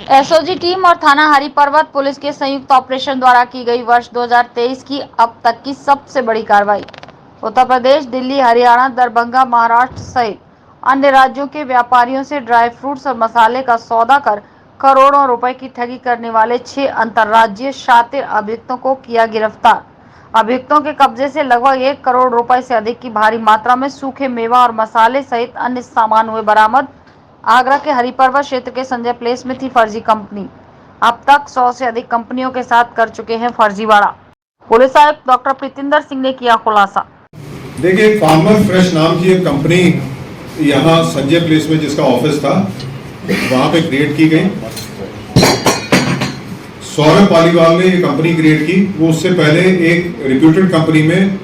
SOG team और थाना हरि पर्वत पुलिस के संयुक्त ऑपरेशन द्वारा की गई वर्ष 2023 की अब तक की सबसे बड़ी कार्रवाई। उत्तर प्रदेश, दिल्ली, हरियाणा, दरभंगा, महाराष्ट्र सहित अन्य राज्यों के व्यापारियों से ड्राई फ्रूट्स और मसाले का सौदा कर करोड़ों रुपए की ठगी करने वाले 6 अंतर्राज्यीय शातिर अभियुक्तों को किया गिरफ्तार। अभियुक्तों के कब्जे से लगभग 1 करोड़ रुपए से अधिक की भारी मात्रा में सूखे मेवा और मसाले सहित अन्य सामान हुए बरामद। आगरा के हरिपर्वत क्षेत्र के संजय प्लेस में थी फर्जी कंपनी। अब तक 100 से अधिक कंपनियों के साथ कर चुके हैं फर्जीवाड़ा। पुलिस आयुक्त डॉक्टर प्रीतिंदर सिंह ने किया खुलासा। देखिए, फार्मर फ्रेश नाम की एक कंपनी यहाँ संजय प्लेस में जिसका ऑफिस था वहाँ पे क्रिएट की गई। सौरभ पालीवाल ने ये कंपनी क्रिएट की। वो उससे पहले एक रिप्यूटेड कंपनी में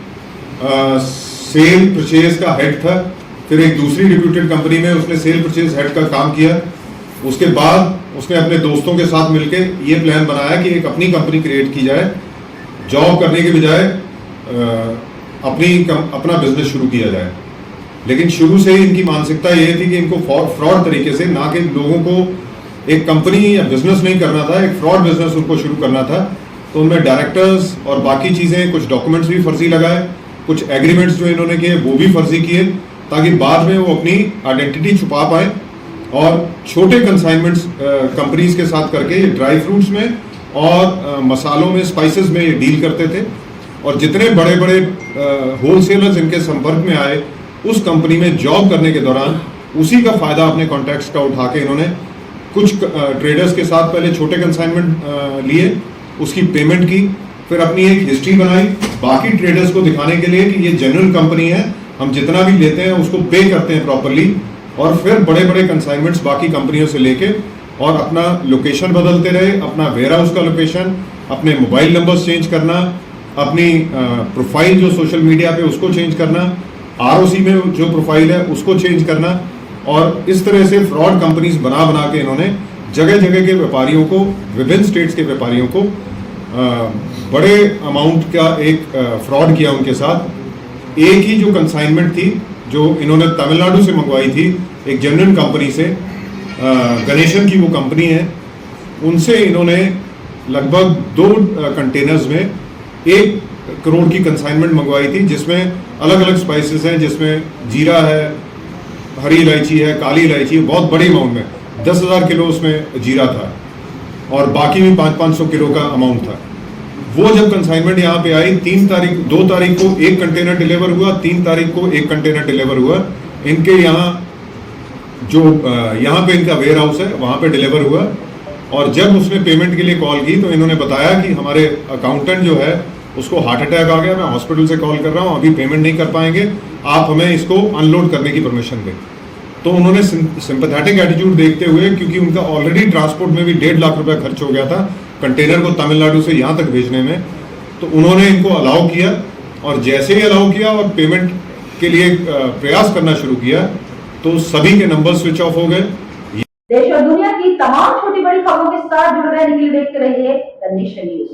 सेल परचेज का हेड था। फिर एक दूसरी रिप्यूटेड कंपनी में उसने सेल परचेज हेड का काम किया। उसके बाद उसने अपने दोस्तों के साथ मिलकर ये प्लान बनाया कि एक अपनी कंपनी क्रिएट की जाए, जॉब करने के बजाय अपना बिजनेस शुरू किया जाए। लेकिन शुरू से ही इनकी मानसिकता ये थी कि इनको फ्रॉड तरीके से, ना कि लोगों को एक कंपनी या बिजनेस नहीं करना था, एक फ्रॉड बिजनेस उनको शुरू करना था। तो उनमें डायरेक्टर्स और बाकी चीज़ें, कुछ डॉक्यूमेंट्स भी फर्जी लगाए, कुछ एग्रीमेंट्स जो इन्होंने किए वो भी फर्जी किए, ताकि बाद में वो अपनी आइडेंटिटी छुपा पाए और छोटे कंसाइनमेंट्स कंपनीज के साथ करके ये ड्राई फ्रूट्स में और मसालों में, स्पाइसेस में ये डील करते थे। और जितने बड़े बड़े होलसेलर्स इनके संपर्क में आए, उस कंपनी में जॉब करने के दौरान उसी का फ़ायदा अपने कॉन्टैक्ट्स का उठा के इन्होंने कुछ ट्रेडर्स के साथ पहले छोटे कंसाइनमेंट लिए, उसकी पेमेंट की, फिर अपनी एक हिस्ट्री बनाई बाकी ट्रेडर्स को दिखाने के लिए कि ये जेन्युइन कंपनी है, हम जितना भी लेते हैं उसको पे करते हैं प्रॉपरली। और फिर बड़े बड़े कंसाइनमेंट्स बाकी कंपनियों से लेके और अपना लोकेशन बदलते रहे, अपना वेयर हाउस का लोकेशन, अपने मोबाइल नंबर्स चेंज करना, अपनी प्रोफाइल जो सोशल मीडिया पे उसको चेंज करना, आरओसी में जो प्रोफाइल है उसको चेंज करना। और इस तरह से फ्रॉड कंपनीज बना के इन्होंने जगह जगह के व्यापारियों को, विभिन्न स्टेट्स के व्यापारियों को बड़े अमाउंट का एक फ्रॉड किया उनके साथ। एक ही जो कंसाइनमेंट थी जो इन्होंने तमिलनाडु से मंगवाई थी एक जेन्युइन कंपनी से, गणेशन की वो कंपनी है, उनसे इन्होंने लगभग 2 कंटेनर्स में 1 करोड़ की कंसाइनमेंट मंगवाई थी, जिसमें अलग अलग स्पाइसेस हैं, जिसमें जीरा है, हरी इलायची है, काली इलायची है, बहुत बड़ी अमाउंट में 10,000 किलो उसमें जीरा था और बाकी भी 500-500 किलो का अमाउंट था। वो जब कंसाइनमेंट यहाँ पे आई, 2 तारीख को 1 कंटेनर डिलीवर हुआ, 3 तारीख को 1 कंटेनर डिलीवर हुआ। इनके यहाँ जो यहाँ पे इनका वेयर हाउस है वहाँ पे डिलीवर हुआ। और जब उसने पेमेंट के लिए कॉल की तो इन्होंने बताया कि हमारे अकाउंटेंट जो है उसको हार्ट अटैक आ गया, मैं हॉस्पिटल से कॉल कर रहा हूँ, अभी पेमेंट नहीं कर पाएंगे, आप हमें इसको अनलोड करने की परमिशन दें। तो उन्होंने सिंपैथेटिक एटीट्यूड देखते हुए, क्योंकि उनका ऑलरेडी ट्रांसपोर्ट में भी 1.5 लाख रुपया खर्च हो गया था कंटेनर को तमिलनाडु से यहाँ तक भेजने में, तो उन्होंने इनको अलाउ किया। और जैसे ही अलाउ किया और पेमेंट के लिए प्रयास करना शुरू किया तो सभी के नंबर स्विच ऑफ हो गए। देश और दुनिया की तमाम छोटी बड़ी खबरों के साथ जुड़े रहने के लिए देखते रहिए द नेशन न्यूज।